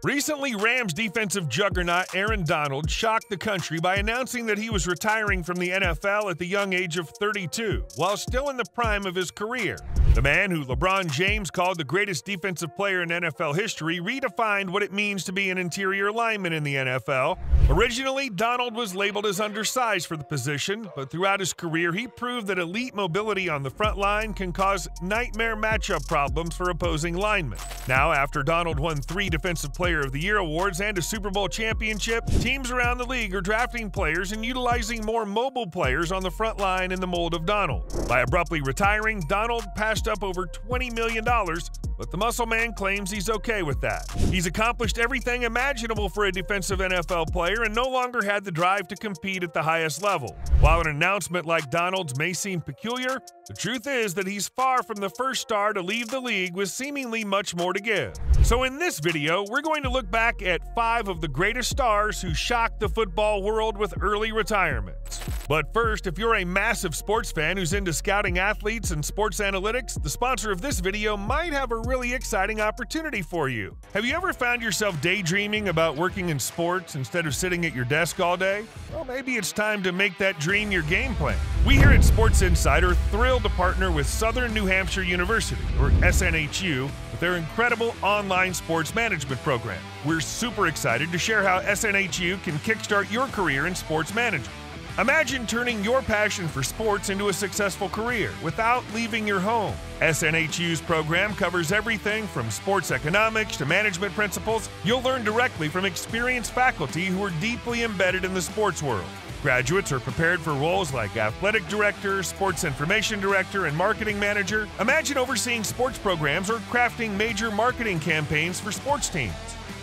Recently, Rams defensive juggernaut Aaron Donald shocked the country by announcing that he was retiring from the NFL at the young age of 32, while still in the prime of his career. The man who LeBron James called the greatest defensive player in NFL history redefined what it means to be an interior lineman in the NFL. Originally, Donald was labeled as undersized for the position, but throughout his career, he proved that elite mobility on the front line can cause nightmare matchup problems for opposing linemen. Now, after Donald won 3 Defensive Player of the Year awards and a Super Bowl championship, teams around the league are drafting players and utilizing more mobile players on the front line in the mold of Donald. By abruptly retiring, Donald passed up over $20 million, but the muscle man claims he's okay with that. He's accomplished everything imaginable for a defensive NFL player and no longer had the drive to compete at the highest level. While an announcement like Donald's may seem peculiar, the truth is that he's far from the first star to leave the league with seemingly much more to give. So in this video, we're going to look back at 5 of the greatest stars who shocked the football world with early retirements. But first, if you're a massive sports fan who's into scouting athletes and sports analytics, the sponsor of this video might have a really exciting opportunity for you. Have you ever found yourself daydreaming about working in sports instead of sitting at your desk all day? Well, maybe it's time to make that dream your game plan. We here at Sports Insight are thrilled to partner with Southern New Hampshire University, or SNHU, with their incredible online sports management program. We're super excited to share how SNHU can kickstart your career in sports management. Imagine turning your passion for sports into a successful career without leaving your home. SNHU's program covers everything from sports economics to management principles. You'll learn directly from experienced faculty who are deeply embedded in the sports world. Graduates are prepared for roles like athletic director, sports information director, and marketing manager. Imagine overseeing sports programs or crafting major marketing campaigns for sports teams.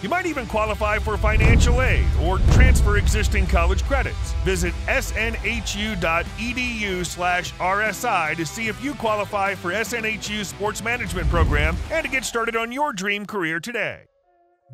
You might even qualify for financial aid or transfer existing college credits. Visit snhu.edu/RSI to see if you qualify for SNHU's sports management program and to get started on your dream career today.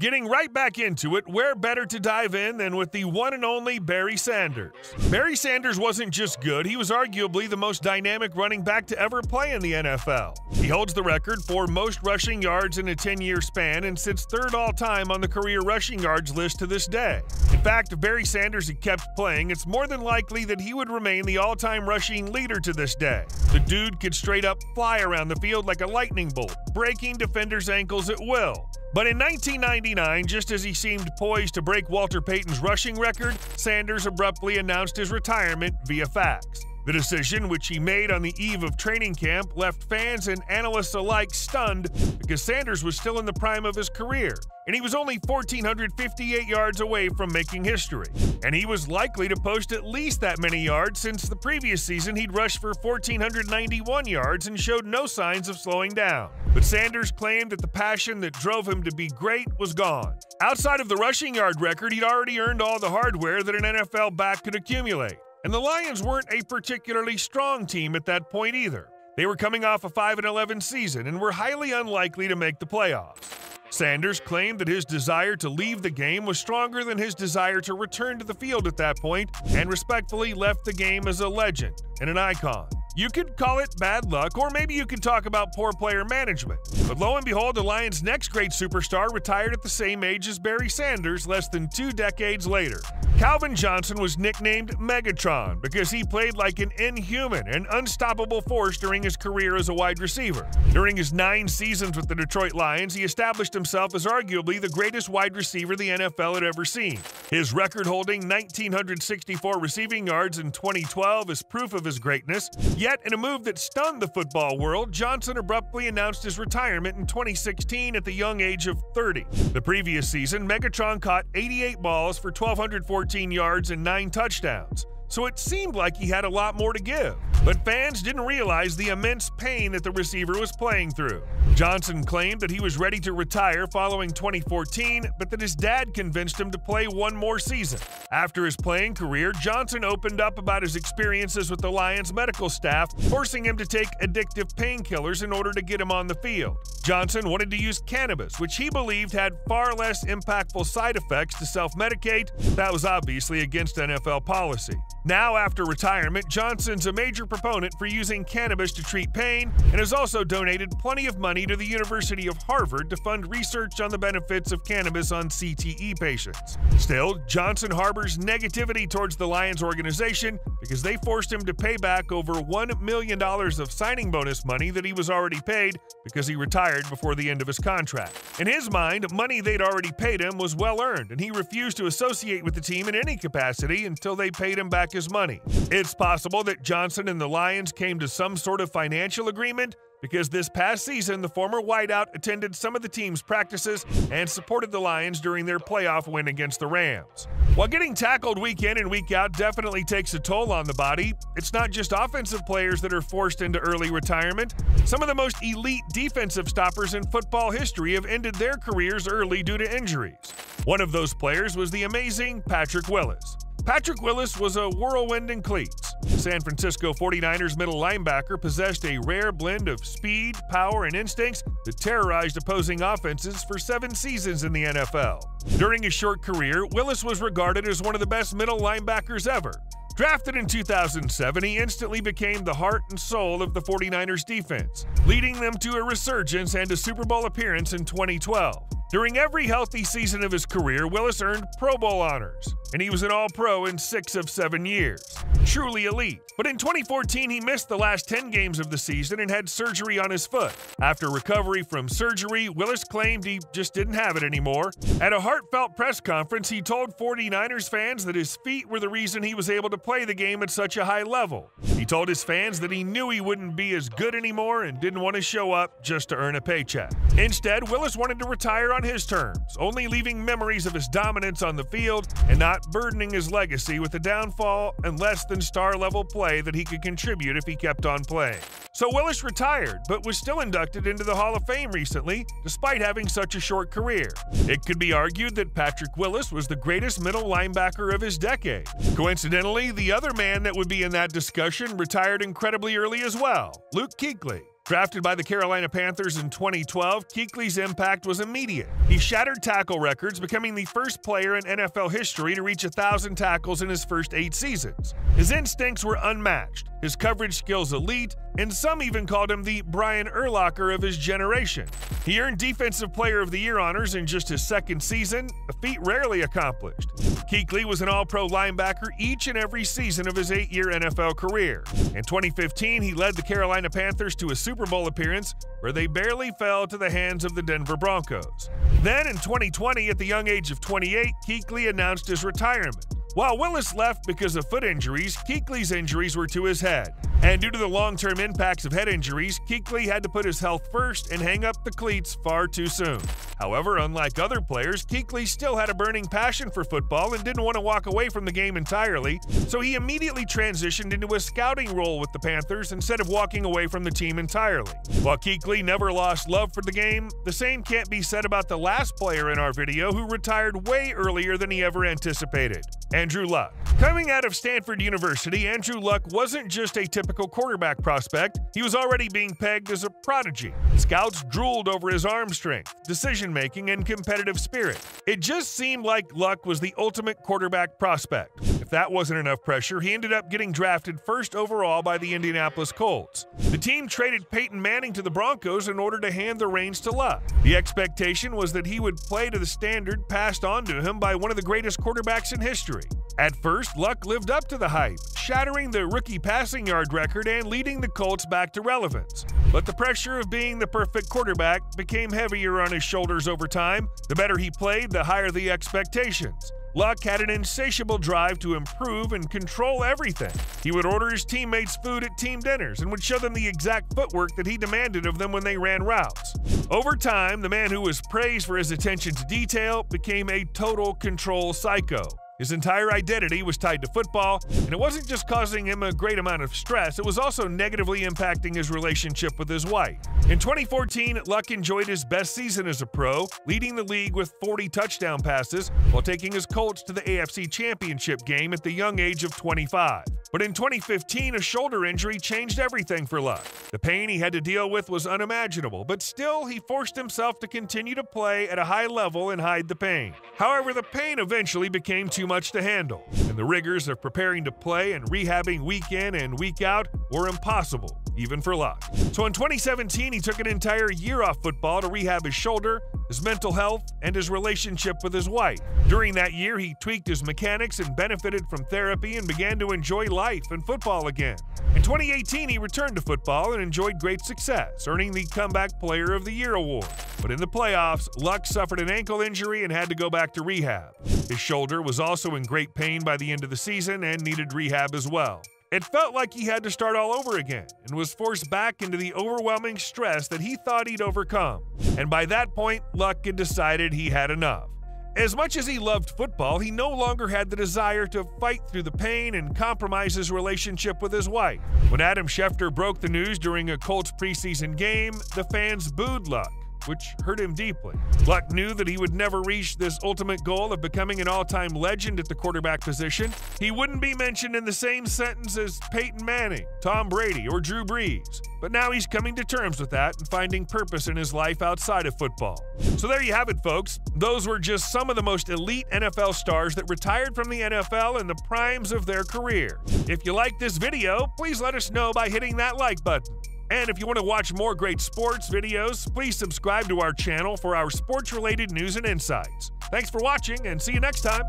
Getting right back into it, where better to dive in than with the one and only Barry Sanders. Barry Sanders wasn't just good, he was arguably the most dynamic running back to ever play in the NFL. He holds the record for most rushing yards in a 10-year span and sits 3rd all-time on the career rushing yards list to this day. In fact, if Barry Sanders had kept playing, it's more than likely that he would remain the all-time rushing leader to this day. The dude could straight up fly around the field like a lightning bolt, breaking defenders' ankles at will. But in 1999, just as he seemed poised to break Walter Payton's rushing record, Sanders abruptly announced his retirement via fax. The decision, which he made on the eve of training camp, left fans and analysts alike stunned because Sanders was still in the prime of his career, and he was only 1,458 yards away from making history. And he was likely to post at least that many yards since the previous season he'd rushed for 1,491 yards and showed no signs of slowing down. But Sanders claimed that the passion that drove him to be great was gone. Outside of the rushing yard record, he'd already earned all the hardware that an NFL back could accumulate. And the Lions weren't a particularly strong team at that point either. They were coming off a 5-11 season and were highly unlikely to make the playoffs. Sanders claimed that his desire to leave the game was stronger than his desire to return to the field at that point, and respectfully left the game as a legend and an icon. You could call it bad luck, or maybe you could talk about poor player management. But lo and behold, the Lions' next great superstar retired at the same age as Barry Sanders less than 2 decades later. Calvin Johnson was nicknamed Megatron because he played like an inhuman and unstoppable force during his career as a wide receiver. During his 9 seasons with the Detroit Lions, he established himself as arguably the greatest wide receiver the NFL had ever seen. His record-holding 1,964 receiving yards in 2012 is proof of his greatness. Yet, in a move that stunned the football world, Johnson abruptly announced his retirement in 2016 at the young age of 30. The previous season, Megatron caught 88 balls for 1,214 yards and 9 touchdowns. So it seemed like he had a lot more to give. But fans didn't realize the immense pain that the receiver was playing through. Johnson claimed that he was ready to retire following 2014, but that his dad convinced him to play one more season. After his playing career, Johnson opened up about his experiences with the Lions medical staff, forcing him to take addictive painkillers in order to get him on the field. Johnson wanted to use cannabis, which he believed had far less impactful side effects to self-medicate. That was obviously against NFL policy. Now, after retirement, Johnson's a major proponent for using cannabis to treat pain and has also donated plenty of money to the University of Harvard to fund research on the benefits of cannabis on CTE patients. Still, Johnson harbors negativity towards the Lions organization because they forced him to pay back over $1 million of signing bonus money that he was already paid because he retired before the end of his contract. In his mind, money they'd already paid him was well earned, and he refused to associate with the team in any capacity until they paid him back his money. It's possible that Johnson and the Lions came to some sort of financial agreement because this past season, the former wideout attended some of the team's practices and supported the Lions during their playoff win against the Rams. While getting tackled week in and week out definitely takes a toll on the body, it's not just offensive players that are forced into early retirement. Some of the most elite defensive stoppers in football history have ended their careers early due to injuries. One of those players was the amazing Patrick Willis. Patrick Willis was a whirlwind in cleats. The San Francisco 49ers middle linebacker possessed a rare blend of speed, power, and instincts that terrorized opposing offenses for 7 seasons in the NFL. During his short career, Willis was regarded as one of the best middle linebackers ever. Drafted in 2007, he instantly became the heart and soul of the 49ers defense, leading them to a resurgence and a Super Bowl appearance in 2012. During every healthy season of his career, Willis earned Pro Bowl honors, and he was an All-Pro in 6 of 7 years. Truly elite. But in 2014, he missed the last 10 games of the season and had surgery on his foot. After recovery from surgery, Willis claimed he just didn't have it anymore. At a heartfelt press conference, he told 49ers fans that his feet were the reason he was able to play the game at such a high level. He told his fans that he knew he wouldn't be as good anymore and didn't want to show up just to earn a paycheck. Instead, Willis wanted to retire on his terms, only leaving memories of his dominance on the field and not burdening his legacy with the downfall and less than star-level play that he could contribute if he kept on playing. So Willis retired, but was still inducted into the Hall of Fame recently, despite having such a short career. It could be argued that Patrick Willis was the greatest middle linebacker of his decade. Coincidentally, the other man that would be in that discussion retired incredibly early as well, Luke Kuechly. Drafted by the Carolina Panthers in 2012, Kuechly's impact was immediate. He shattered tackle records, becoming the first player in NFL history to reach 1,000 tackles in his first 8 seasons. His instincts were unmatched, his coverage skills elite, and some even called him the Brian Urlacher of his generation. He earned Defensive Player of the Year honors in just his 2nd season, a feat rarely accomplished. Kuechly was an All-Pro linebacker each and every season of his 8-year NFL career. In 2015, he led the Carolina Panthers to a Super Bowl appearance where they barely fell to the hands of the Denver Broncos. Then in 2020, at the young age of 28, Kuechly announced his retirement. While Willis left because of foot injuries, Kuechly's injuries were to his head. And due to the long-term impacts of head injuries, Kuechly had to put his health first and hang up the cleats far too soon. However, unlike other players, Kuechly still had a burning passion for football and didn't want to walk away from the game entirely, so he immediately transitioned into a scouting role with the Panthers instead of walking away from the team entirely. While Kuechly never lost love for the game, the same can't be said about the last player in our video who retired way earlier than he ever anticipated. Andrew Luck. Coming out of Stanford University, Andrew Luck wasn't just a typical quarterback prospect, he was already being pegged as a prodigy. Scouts drooled over his arm strength, decision-making, and competitive spirit. It just seemed like Luck was the ultimate quarterback prospect. If that wasn't enough pressure, he ended up getting drafted 1st overall by the Indianapolis Colts. The team traded Peyton Manning to the Broncos in order to hand the reins to Luck. The expectation was that he would play to the standard passed on to him by one of the greatest quarterbacks in history. At first, Luck lived up to the hype, shattering the rookie passing yard record and leading the Colts back to relevance. But the pressure of being the perfect quarterback became heavier on his shoulders over time. The better he played, the higher the expectations. Luck had an insatiable drive to improve and control everything. He would order his teammates food at team dinners and would show them the exact footwork that he demanded of them when they ran routes. Over time, the man who was praised for his attention to detail became a total control psycho. His entire identity was tied to football, and it wasn't just causing him a great amount of stress, it was also negatively impacting his relationship with his wife. In 2014, Luck enjoyed his best season as a pro, leading the league with 40 touchdown passes while taking his Colts to the AFC Championship game at the young age of 25. But in 2015, a shoulder injury changed everything for Luck. The pain he had to deal with was unimaginable, but still he forced himself to continue to play at a high level and hide the pain. However, the pain eventually became too much to handle, and the rigors of preparing to play and rehabbing week in and week out were impossible, even for Luck. So in 2017, he took an entire year off football to rehab his shoulder, his mental health, and his relationship with his wife. During that year, he tweaked his mechanics and benefited from therapy and began to enjoy life and football again. In 2018, he returned to football and enjoyed great success, earning the Comeback Player of the Year award. But in the playoffs, Luck suffered an ankle injury and had to go back to rehab. His shoulder was also in great pain by the end of the season and needed rehab as well. It felt like he had to start all over again and was forced back into the overwhelming stress that he thought he'd overcome. And by that point, Luck had decided he had enough. As much as he loved football, he no longer had the desire to fight through the pain and compromise his relationship with his wife. When Adam Schefter broke the news during a Colts preseason game, the fans booed Luck, which hurt him deeply. Luck knew that he would never reach this ultimate goal of becoming an all-time legend at the quarterback position. He wouldn't be mentioned in the same sentence as Peyton Manning, Tom Brady, or Drew Brees. But now he's coming to terms with that and finding purpose in his life outside of football. So there you have it, folks. Those were just some of the most elite NFL stars that retired from the NFL in the primes of their career. If you like this video, please let us know by hitting that like button. And if you want to watch more great sports videos, please subscribe to our channel for our sports-related news and insights. Thanks for watching, and see you next time.